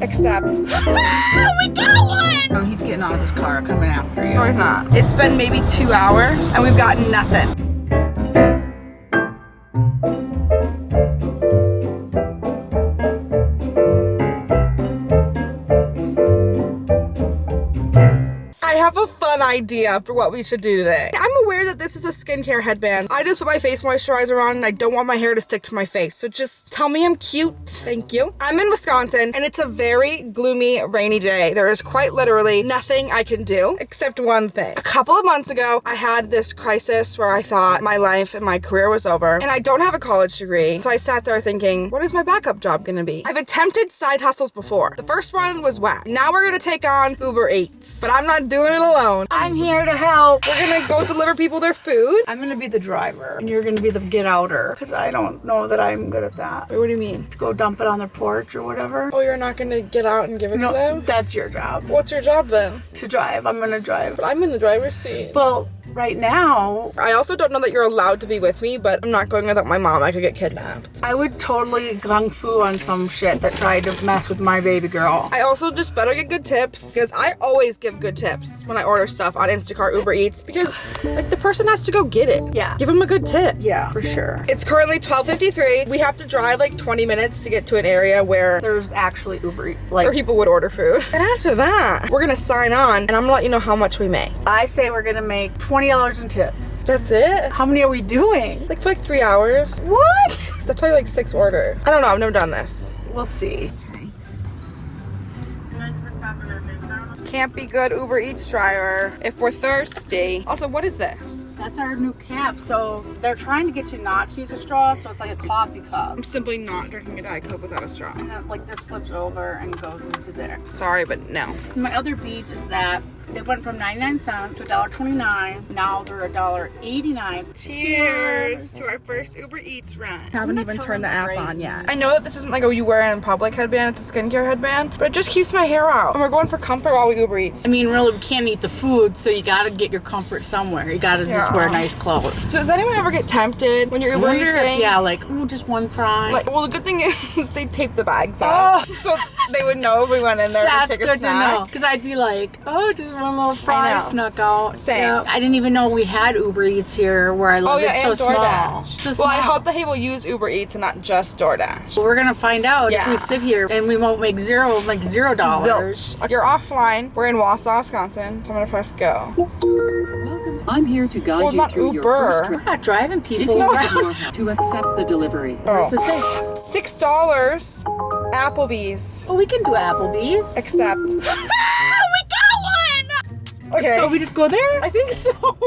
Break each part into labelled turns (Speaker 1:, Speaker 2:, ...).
Speaker 1: Accept.
Speaker 2: Ah, we got one! Oh, he's getting out of his car coming after you.
Speaker 1: No, he's not. It's been maybe 2 hours and we've gotten nothing. I have a fun idea for what we should do today. I'm aware that this is a skincare headband. I just put my face moisturizer on and I don't want my hair to stick to my face. So just tell me I'm cute. Thank you. I'm in Wisconsin and it's a very gloomy, rainy day. There is quite literally nothing I can do except one thing. A couple of months ago, I had this crisis where I thought my life and my career was over and I don't have a college degree. So I sat there thinking, what is my backup job gonna be? I've attempted side hustles before. The first one was whack. Now we're gonna take on Uber Eats, but I'm not doing it alone.
Speaker 2: I'm here to help.
Speaker 1: We're gonna go deliver people their food.
Speaker 2: I'm gonna be the driver and you're gonna be the get-outer because I don't know that I'm good at that.
Speaker 1: Wait, what do you mean?
Speaker 2: To go dump it on their porch or whatever.
Speaker 1: Oh, you're not gonna get out and give it to them?
Speaker 2: That's your job.
Speaker 1: What's your job then?
Speaker 2: To drive. I'm gonna drive.
Speaker 1: But I'm in the driver's seat.
Speaker 2: Well, right now,
Speaker 1: I also don't know that you're allowed to be with me, but I'm not going without my mom. I could get kidnapped.
Speaker 2: I would totally gung fu on some shit that tried to mess with my baby girl.
Speaker 1: I also just better get good tips because I always give good tips when I order stuff on Instacart, Uber Eats, because like the person has to go get it.
Speaker 2: Yeah.
Speaker 1: Give them a good tip.
Speaker 2: Yeah, for sure.
Speaker 1: It's currently 12:53. We have to drive like 20 minutes to get to an area where
Speaker 2: There's actually Uber Eats.
Speaker 1: where
Speaker 2: Like,
Speaker 1: people would order food. And after that, we're gonna sign on and I'm gonna let you know how much we make.
Speaker 2: I say we're gonna make $20 in tips.
Speaker 1: That's it?
Speaker 2: How many are we doing?
Speaker 1: Like for like 3 hours.
Speaker 2: What?
Speaker 1: So that's probably like 6 orders. I don't know, I've never done this.
Speaker 2: We'll see.
Speaker 1: Can't be good Uber Eats driver if we're thirsty. Also, what is this?
Speaker 2: That's our new cap. So they're trying to get you not to use a straw, so it's like a coffee cup.
Speaker 1: I'm simply not drinking a Diet Coke without a straw.
Speaker 2: And then, like, this flips over and goes into there.
Speaker 1: Sorry, but no.
Speaker 2: My other beef is that they went from 99 cents to $1.29. Now they're $1.89.
Speaker 1: Cheers to our first Uber Eats run. Haven't
Speaker 2: not
Speaker 1: even
Speaker 2: telling
Speaker 1: turned the
Speaker 2: you
Speaker 1: app
Speaker 2: right.
Speaker 1: on yet. I know that this isn't like a you wear it in public headband, it's a skincare headband, but it just keeps my hair out. And we're going for comfort while we Uber Eats.
Speaker 2: I mean, really, we can't eat the food, so you gotta get your comfort somewhere. You gotta just wear nice clothes.
Speaker 1: So does anyone ever get tempted when you're Uber Eating?
Speaker 2: Yeah, like, oh, just one fry.
Speaker 1: Like, well, the good thing is they tape the bags up. So they would know if we went in there
Speaker 2: That's
Speaker 1: to take a
Speaker 2: good
Speaker 1: snack.
Speaker 2: to know. Because I'd be like, oh, just one little fry snuck out.
Speaker 1: Same.
Speaker 2: Yeah. I didn't even know we had Uber Eats here where I live.
Speaker 1: Oh yeah,
Speaker 2: it's
Speaker 1: and
Speaker 2: so
Speaker 1: DoorDash.
Speaker 2: small. So
Speaker 1: well, I
Speaker 2: small.
Speaker 1: hope that he will use Uber Eats and not just DoorDash.
Speaker 2: Well, we're gonna find out if
Speaker 1: Yeah.
Speaker 2: we sit here and we won't make $0.
Speaker 1: Zilch. You're offline. We're in Wausau, Wisconsin. So I'm gonna press go.
Speaker 3: Welcome. I'm here to guide
Speaker 1: Well,
Speaker 3: you
Speaker 1: not
Speaker 3: through
Speaker 1: Uber.
Speaker 3: your first
Speaker 2: We're not driving
Speaker 3: If
Speaker 2: people.
Speaker 3: you have more help to accept the delivery.
Speaker 2: What's it say?
Speaker 1: $6. Applebee's.
Speaker 2: Oh, we can do Applebee's.
Speaker 1: Accept.
Speaker 2: We got one!
Speaker 1: Okay.
Speaker 2: So we just go there?
Speaker 1: I think so.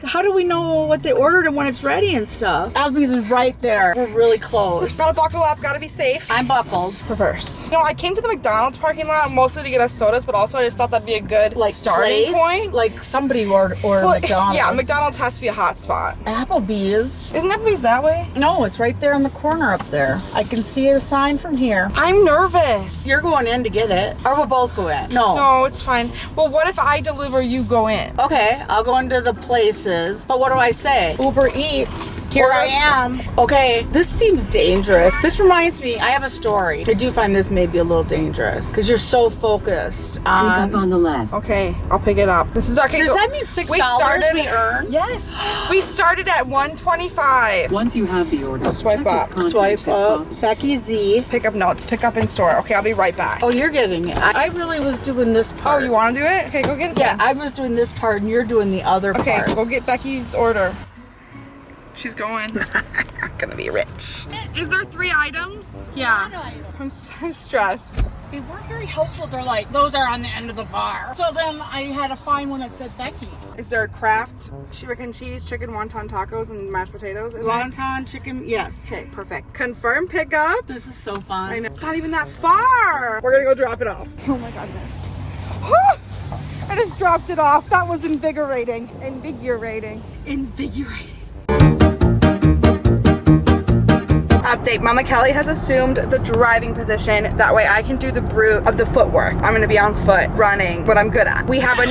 Speaker 2: How do we know what they ordered and when it's ready and stuff? Applebee's is right there. We're really close.
Speaker 1: Gotta buckle up, gotta be safe.
Speaker 2: I'm buckled.
Speaker 1: Reverse. You know, I came to the McDonald's parking lot mostly to get us sodas, but also I just thought that'd be a good starting point.
Speaker 2: Like somebody ordered McDonald's.
Speaker 1: Yeah, McDonald's has to be a hot spot.
Speaker 2: Applebee's.
Speaker 1: Isn't Applebee's that way?
Speaker 2: No, it's right there in the corner up there. I can see a sign from here.
Speaker 1: I'm nervous.
Speaker 2: You're going in to get it. Or we'll both go in. No.
Speaker 1: No, it's fine. Well, what if I deliver, you go in?
Speaker 2: Okay, I'll go into the places. But what do I say?
Speaker 1: Uber Eats.
Speaker 2: Here I am. Okay, this seems dangerous. This reminds me, I have a story. I do find this may be a little dangerous because you're so focused
Speaker 3: Pick up on the left.
Speaker 1: Okay, I'll pick it up. This is okay.
Speaker 2: Does
Speaker 1: so
Speaker 2: that mean $6
Speaker 1: we
Speaker 2: earn?
Speaker 1: Yes. We started at $1.25.
Speaker 3: Once you have the order,
Speaker 1: Swipe
Speaker 3: check
Speaker 1: up.
Speaker 3: its contents
Speaker 2: Swipe
Speaker 3: if
Speaker 2: up.
Speaker 3: possible.
Speaker 2: Becky Z.
Speaker 1: Pick up notes. Pick up in store. Okay, I'll be right back.
Speaker 2: Oh, you're getting it. I really was doing this
Speaker 1: Oh,
Speaker 2: part.
Speaker 1: you want to do it? Okay, go get it.
Speaker 2: Yeah,
Speaker 1: then.
Speaker 2: I was doing this part and you're doing the other
Speaker 1: Okay,
Speaker 2: part.
Speaker 1: go get Becky's order. She's going. I'm gonna be rich. Is there 3 items? Yeah. I'm so stressed.
Speaker 2: They weren't very helpful. They're like, those are on the end of the bar. So then I had to find one that said Becky.
Speaker 1: Is there Kraft chicken cheese, chicken wonton tacos, and mashed potatoes? Is there?
Speaker 2: Wonton chicken, yes.
Speaker 1: Okay, perfect. Confirm pickup.
Speaker 2: This is so fun.
Speaker 1: I know. It's not even that far. We're gonna go drop it off. Oh my goodness. I just dropped it off. That was invigorating. Invigorating.
Speaker 2: Invigorating.
Speaker 1: update. Mama Kelly has assumed the driving position. That way I can do the brute of the footwork. I'm gonna be on foot running, what I'm good at. We have a...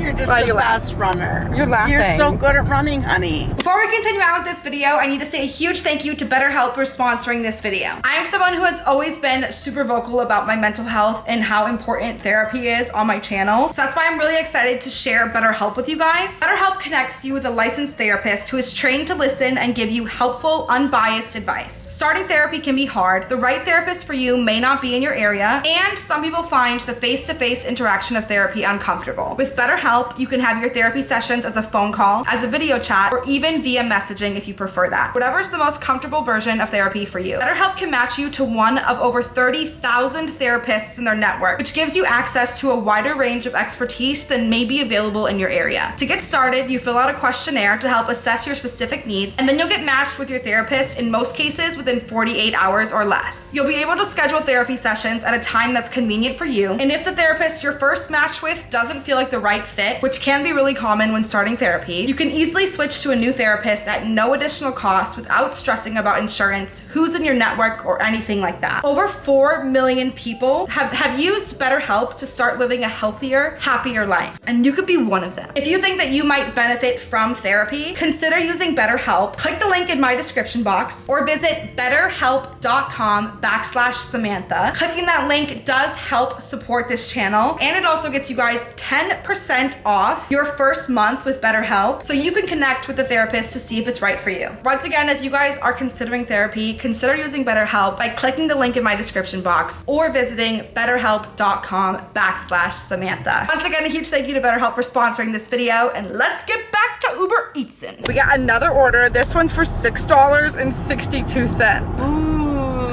Speaker 2: You're just
Speaker 1: Why
Speaker 2: the
Speaker 1: you laugh?
Speaker 2: best runner.
Speaker 1: You're laughing.
Speaker 2: You're so good at running, honey.
Speaker 4: Before we continue on with this video, I need to say a huge thank you to BetterHelp for sponsoring this video. I am someone who has always been super vocal about my mental health and how important therapy is on my channel. So that's why I'm really excited to share BetterHelp with you guys. BetterHelp connects you with a licensed therapist who is trained to listen and give you helpful, unbiased advice. Starting therapy can be hard. The right therapist for you may not be in your area, and some people find the face-to-face interaction of therapy uncomfortable. With BetterHelp, you can have your therapy sessions as a phone call, as a video chat, or even via messaging if you prefer that. Whatever is the most comfortable version of therapy for you. BetterHelp can match you to one of over 30,000 therapists in their network, which gives you access to a wider range of expertise than may be available in your area. To get started, you fill out a questionnaire to help assess your specific needs, and then you'll get matched with your therapist in most cases within 48 hours or less. You'll be able to schedule therapy sessions at a time that's convenient for you, and if the therapist you're first matched with doesn't feel like the right fit, which can be really common when starting therapy, you can easily switch to a new therapist at no additional cost without stressing about insurance, who's in your network, or anything like that. Over 4 million people have used BetterHelp to start living a healthier, happier life, and you could be one of them. If you think that you might benefit from therapy, consider using BetterHelp. Click the link in my description box or visit betterhelp.com/Samantha. Clicking that link does help support this channel, and it also gets you guys 10% off your first month with BetterHelp, so you can connect with the therapist to see if it's right for you. Once again, if you guys are considering therapy, consider using BetterHelp by clicking the link in my description box or visiting betterhelp.com/Samantha. Once again, a huge thank you to BetterHelp for sponsoring this video, and let's get back to Uber Eatsin'.
Speaker 1: We got another order. This one's for $6.62.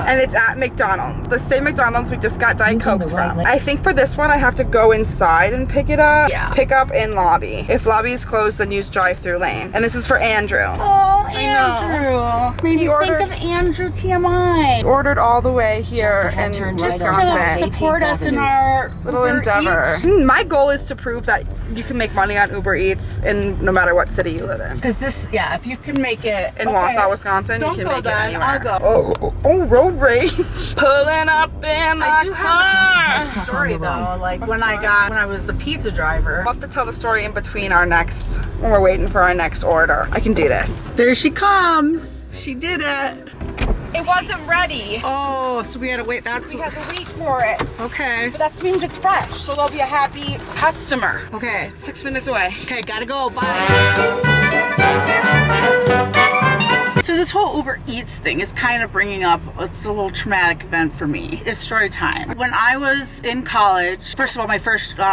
Speaker 1: And it's at McDonald's. The same McDonald's we just got Diet Cokes from. I think for this one I have to go inside and pick it up. Yeah. Pick up in lobby. If lobby is closed, then use drive-through lane. And this is for Andrew.
Speaker 2: Oh, Andrew. Made me think of Andrew TMI.
Speaker 1: Ordered all the way here in
Speaker 2: Just to
Speaker 1: Wisconsin.
Speaker 2: support us in our
Speaker 1: Little
Speaker 2: Uber
Speaker 1: endeavor.
Speaker 2: Eats.
Speaker 1: My goal is to prove that you can make money on Uber Eats in no matter what city you live in.
Speaker 2: Because this, yeah, if you can make it
Speaker 1: In Wausau, Wisconsin,
Speaker 2: Don't
Speaker 1: you
Speaker 2: go
Speaker 1: can make
Speaker 2: then.
Speaker 1: it anywhere.
Speaker 2: I'll go.
Speaker 1: Oh, road rage. Pulling up in my
Speaker 2: I do
Speaker 1: car.
Speaker 2: have a story though, like when I was the pizza driver.
Speaker 1: We'll have to tell the story in between when we're waiting for our next order. I can do this.
Speaker 2: There she comes. She did it.
Speaker 1: It wasn't ready.
Speaker 2: Oh, so we had to wait.
Speaker 1: We had to wait for it.
Speaker 2: Okay.
Speaker 1: But that means it's fresh, so they'll be a happy customer.
Speaker 2: Okay.
Speaker 1: 6 minutes away.
Speaker 2: Okay, gotta go. Bye. So this whole Uber Eats thing is kind of bringing up, it's a little traumatic event for me. It's story time. When I was in college, first of all,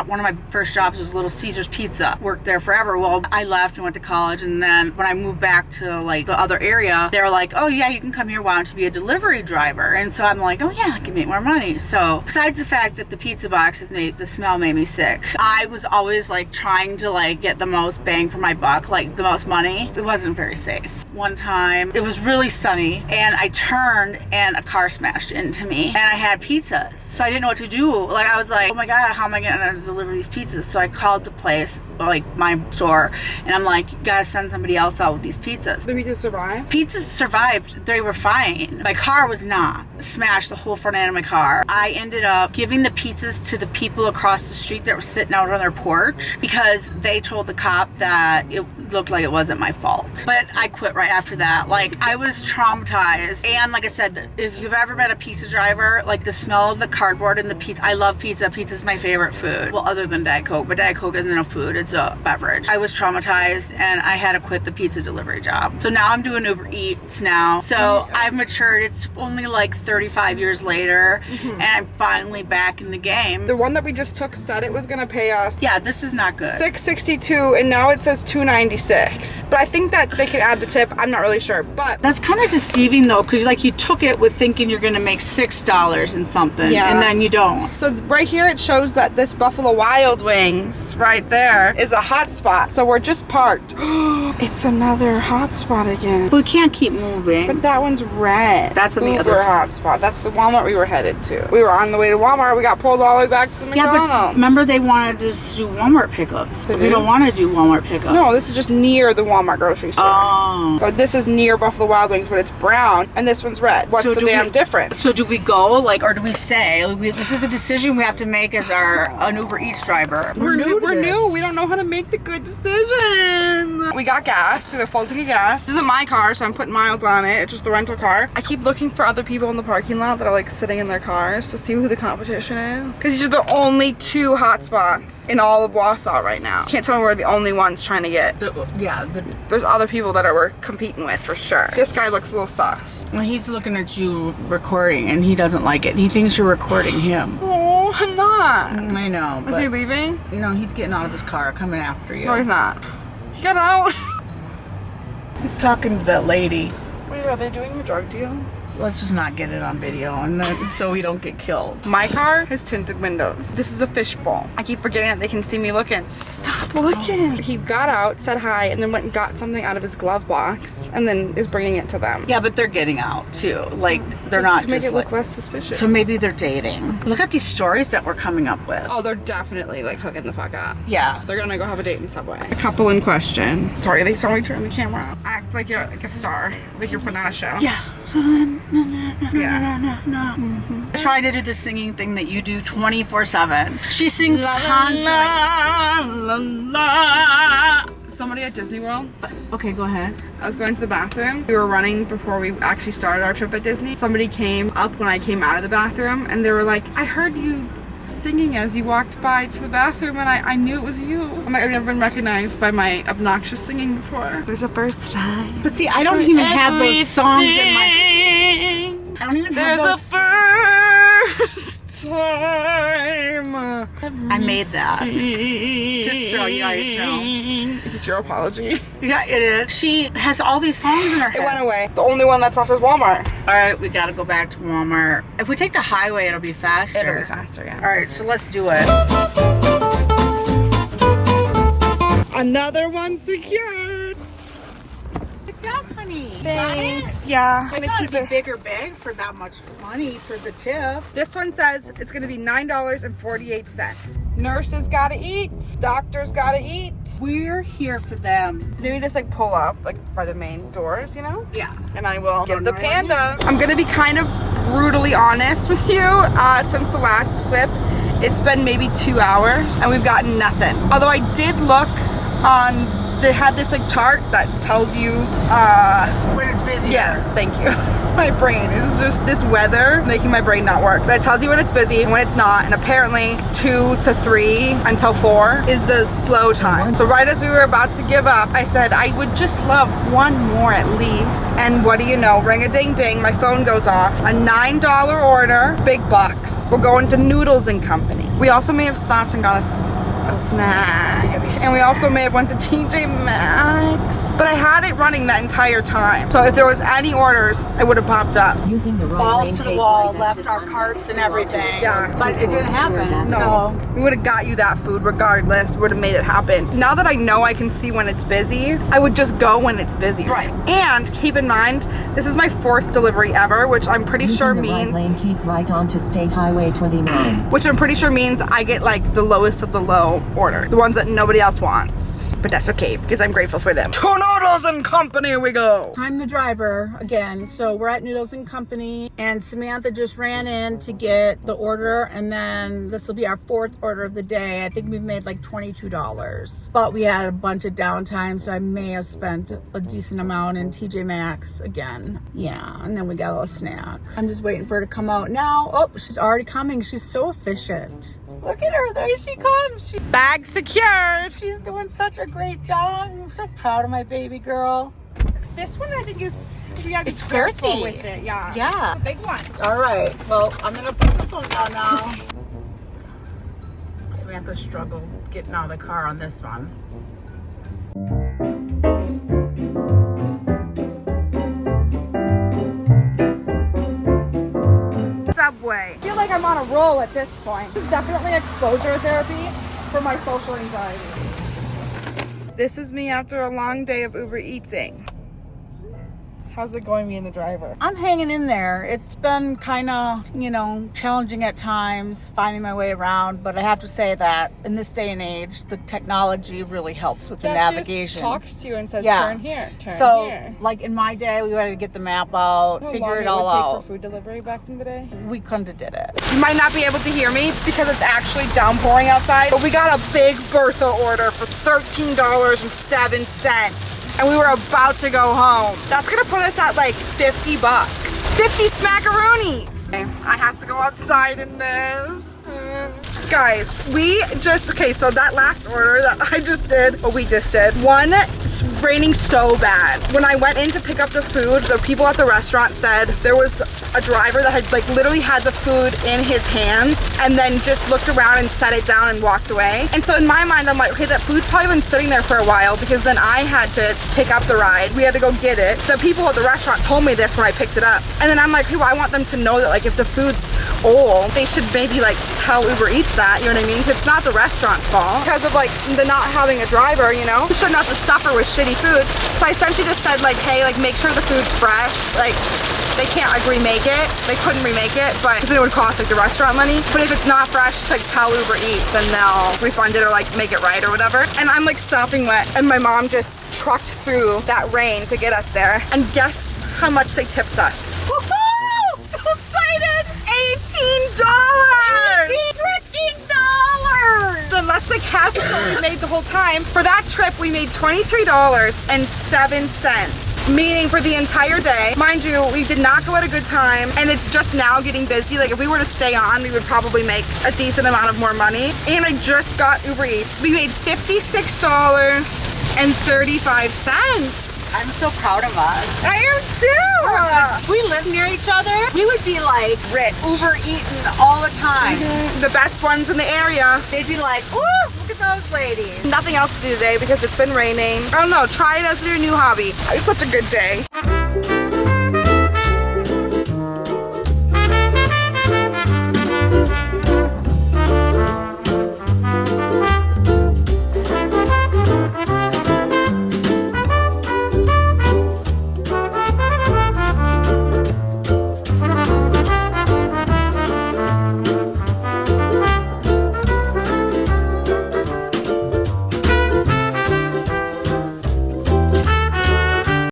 Speaker 2: one of my first jobs was Little Caesars Pizza. Worked there forever. Well, I left and went to college, and then when I moved back to like the other area, they were like, oh yeah, you can come here, why don't you be a delivery driver? And so I'm like, oh yeah, I can make more money. So besides the fact that the pizza boxes the smell made me sick, I was always like trying to like get the most bang for my buck, like the most money. It wasn't very safe. One time, it was really sunny and I turned and a car smashed into me and I had pizzas. So I didn't know what to do. Like I was like, oh my God, how am I gonna deliver these pizzas? So I called the place, like my store, and I'm like, you gotta send somebody else out with these pizzas.
Speaker 1: The pizzas survived?
Speaker 2: Pizzas survived. They were fine. My car was not. Smashed the whole front end of my car. I ended up giving the pizzas to the people across the street that were sitting out on their porch because they told the cop that it looked like it wasn't my fault. But I quit right after that. Like I was traumatized. And like I said, if you've ever been a pizza driver, like the smell of the cardboard and the pizza, I love pizza. Pizza's my favorite food. Well, other than Diet Coke, but Diet Coke isn't a food, it's a beverage. I was traumatized and I had to quit the pizza delivery job. So now I'm doing Uber Eats now. So I've matured. It's only like 35 years later and I'm finally back in the game.
Speaker 1: The one that we just took said it was gonna pay us
Speaker 2: Yeah, this is not good.
Speaker 1: $6.62 and now it says $2.96. But I think that they can add the tip. I'm not really sure, but
Speaker 2: That's kind of deceiving though, because like you took it with thinking you're gonna make $6 and something,
Speaker 1: Yeah.
Speaker 2: and then you don't.
Speaker 1: so right here it shows that this Buffalo Wild Wings right there is a hot spot. So we're just parked. It's another hot spot again.
Speaker 2: But we can't keep moving.
Speaker 1: But that one's red.
Speaker 2: That's on the
Speaker 1: Uber
Speaker 2: other-
Speaker 1: hot spot. That's the Walmart we were headed to. We were on the way to Walmart. We got pulled all the way back to the
Speaker 2: Yeah,
Speaker 1: McDonald's.
Speaker 2: but remember they wanted us to do Walmart pickups.
Speaker 1: They
Speaker 2: But we
Speaker 1: do?
Speaker 2: don't want to do Walmart pickups.
Speaker 1: No, this is just just near the Walmart grocery store.
Speaker 2: Oh.
Speaker 1: But this is near Buffalo Wild Wings, but it's brown, and this one's red. What's the damn difference?
Speaker 2: So do we go, like, or do we stay? This is a decision we have to make as an Uber Eats driver.
Speaker 1: We're new. We don't know how to make the good decision. We got gas. We have a full tank of gas. This isn't my car, so I'm putting miles on it. It's just the rental car. I keep looking for other people in the parking lot that are like sitting in their cars to see who the competition is. Because these are the only two hot spots in all of Wausau right now. Can't tell me we're the only ones trying to get. There's other people that we're competing with for sure. This guy looks a little sus.
Speaker 2: Well, he's looking at you recording, and he doesn't like it. He thinks you're recording him.
Speaker 1: Oh, I'm not.
Speaker 2: I know.
Speaker 1: Is he leaving?
Speaker 2: No, he's getting out of his car, coming after you.
Speaker 1: No, he's not. Get out.
Speaker 2: He's talking to that lady.
Speaker 1: Wait, are they doing a drug deal?
Speaker 2: Let's just not get it on video, and then so we don't get killed.
Speaker 1: My car has tinted windows. This is a fishbowl. I keep forgetting that they can see me looking. Stop looking. He got out, said hi, and then went and got something out of his glove box, and then is bringing it to them.
Speaker 2: Yeah, but they're getting out too. Like, they're not
Speaker 1: to make
Speaker 2: just
Speaker 1: it look
Speaker 2: like,
Speaker 1: less suspicious.
Speaker 2: so maybe they're dating. Look at these stories that we're coming up with.
Speaker 1: Oh, they're definitely like hooking the fuck up.
Speaker 2: Yeah.
Speaker 1: They're gonna go have a date in Subway. A couple in question. Sorry, they saw me turn the camera. Act like you're like a star, like you're putting on a show.
Speaker 2: Yeah.
Speaker 1: Yeah.
Speaker 2: I try to do the singing thing that you do 24/7. She sings
Speaker 1: La,
Speaker 2: constantly.
Speaker 1: la, la. Somebody at Disney World.
Speaker 2: Okay, go ahead.
Speaker 1: I was going to the bathroom. We were running before we actually started our trip at Disney. Somebody came up when I came out of the bathroom, and they were like, I heard you singing as you walked by to the bathroom, and I knew it was you. I'm like, I've never been recognized by my obnoxious singing before. There's a first time.
Speaker 2: But see, I don't even have those songs in my... I don't even have those...
Speaker 1: first time.
Speaker 2: I made that. Just so you guys know.
Speaker 1: Is this your apology?
Speaker 2: Yeah, it is. She has all these songs in her head.
Speaker 1: It went away. The only one that's off is Walmart.
Speaker 2: All right, we gotta go back to Walmart. If we take the highway, it'll be faster.
Speaker 1: It'll be faster, yeah.
Speaker 2: All right, so let's do it.
Speaker 1: Another one secured.
Speaker 2: Good job, honey.
Speaker 1: Thanks. Yeah.
Speaker 2: I'm gonna keep a bigger bag for that much money for the tip.
Speaker 1: This one says it's gonna be $9.48. Nurses gotta eat. Doctors gotta eat.
Speaker 2: We're here for them.
Speaker 1: Maybe just like pull up like by the main doors, you know?
Speaker 2: Yeah.
Speaker 1: And I will give the
Speaker 2: no,
Speaker 1: panda. I'm gonna be kind of brutally honest with you. Since the last clip, it's been maybe 2 hours and we've gotten nothing. Although I did look on, they had this like chart that tells you
Speaker 2: When it's busy.
Speaker 1: yes, thank you. My brain is just, this weather is making my brain not work. But it tells you when it's busy and when it's not. And apparently 2 to 3 until 4 is the slow time. So right as we were about to give up, I said, I would just love one more at least. And what do you know? Ring a ding ding, my phone goes off. A $9 order, big bucks. We're going to Noodles and Company. We also may have stopped and got a snack. And we also may have went to TJ Maxx. But I had it running that entire time. So if there was any orders, it would have popped up.
Speaker 3: Using the wrong
Speaker 2: Balls
Speaker 3: lane,
Speaker 2: to the
Speaker 3: take
Speaker 2: wall,
Speaker 3: right
Speaker 2: left
Speaker 3: exit
Speaker 2: our
Speaker 3: 1
Speaker 2: carts and
Speaker 3: to
Speaker 2: everything.
Speaker 3: Rogers.
Speaker 1: Yeah.
Speaker 2: But it didn't happen.
Speaker 1: No, we would have got you that food regardless, would have made it happen. Now that I know I can see when it's busy, I would just go when it's busy.
Speaker 2: Right.
Speaker 1: And keep in mind, this is my 4th delivery ever, which I'm pretty sure
Speaker 3: Using the right lane,
Speaker 1: means,
Speaker 3: keep right onto State Highway 29.
Speaker 1: which I'm pretty sure means I get like the lowest of the low order, the ones that nobody else wants. But that's okay, because I'm grateful for them. To Noodles and Company we go.
Speaker 2: I'm the driver again. So we're at Noodles and Company, and Samantha just ran in to get the order, and then this will be our 4th order of the day. I think we've made like $22, but we had a bunch of downtime, so I may have spent a decent amount in TJ Maxx again. Yeah, and then we got a little snack. I'm just waiting for her to come out now. Oh, she's already coming. She's so efficient. Look at her, there she comes.
Speaker 1: Bag secured.
Speaker 2: She's doing such a great job. I'm so proud of my baby girl.
Speaker 1: This one I think is, you gotta be
Speaker 2: It's
Speaker 1: careful
Speaker 2: girthy.
Speaker 1: with it. Yeah.
Speaker 2: Yeah.
Speaker 1: It's a big one.
Speaker 2: All right. Well, I'm gonna put the phone down now. Samantha struggled getting out of the car on this one.
Speaker 1: Subway. I feel like I'm on a roll at this point. This is definitely exposure therapy for my social anxiety. This is me after a long day of Uber Eating. How's it going being the driver?
Speaker 2: I'm hanging in there. It's been kind of, challenging at times, finding my way around. But I have to say that in this day and age, the technology really helps with the navigation.
Speaker 1: She just talks to you and says,
Speaker 2: Yeah.
Speaker 1: turn here, turn here.
Speaker 2: Like in my day, we had to get the map out,
Speaker 1: How
Speaker 2: figure
Speaker 1: long
Speaker 2: it all
Speaker 1: would take
Speaker 2: out.
Speaker 1: for food delivery back in the day?
Speaker 2: We couldn't have did it.
Speaker 1: You might not be able to hear me because it's actually downpouring outside, but we got a big Bertha order for $13.07. And we were about to go home. That's gonna put us at like 50 bucks. 50 smackaroonies. I have to go outside in this. Guys, so that last order that I just did, one, it's raining so bad. When I went in to pick up the food, the people at the restaurant said there was a driver that had like literally had the food in his hands and then just looked around and set it down and walked away. And so in my mind, I'm like, okay, that food's probably been sitting there for a while because then I had to pick up the ride. We had to go get it. The people at the restaurant told me this when I picked it up. And then I'm like, well, I want them to know that like if the food's old, they should maybe like tell Uber Eats that, you know what I mean? It's not the restaurant's fault because of like the not having a driver, you shouldn't have to suffer with shitty food. So I essentially just said like, hey, like make sure the food's fresh. Like they can't like remake it. They couldn't remake it, but because it would cost like the restaurant money. But if it's not fresh, just like tell Uber Eats and they'll refund it or like make it right or whatever. And I'm like sopping wet and my mom just trucked through that rain to get us there. And guess how much they tipped us? Woohoo! So excited! $18! Then that's like half of what we made the whole time. For that trip, we made $23.07. Meaning for the entire day. Mind you, we did not go at a good time and it's just now getting busy. Like if we were to stay on, we would probably make a decent amount of more money. And I just got Uber Eats. We made $56.35.
Speaker 2: I'm so proud of us.
Speaker 1: I am too!
Speaker 2: If we lived near each other, we would be like
Speaker 1: rich.
Speaker 2: Uber eating all the time.
Speaker 1: The best ones in the area.
Speaker 2: They'd be like, ooh, look at those ladies.
Speaker 1: Nothing else to do today because it's been raining. I don't know, try it as your new hobby. It's such a good day.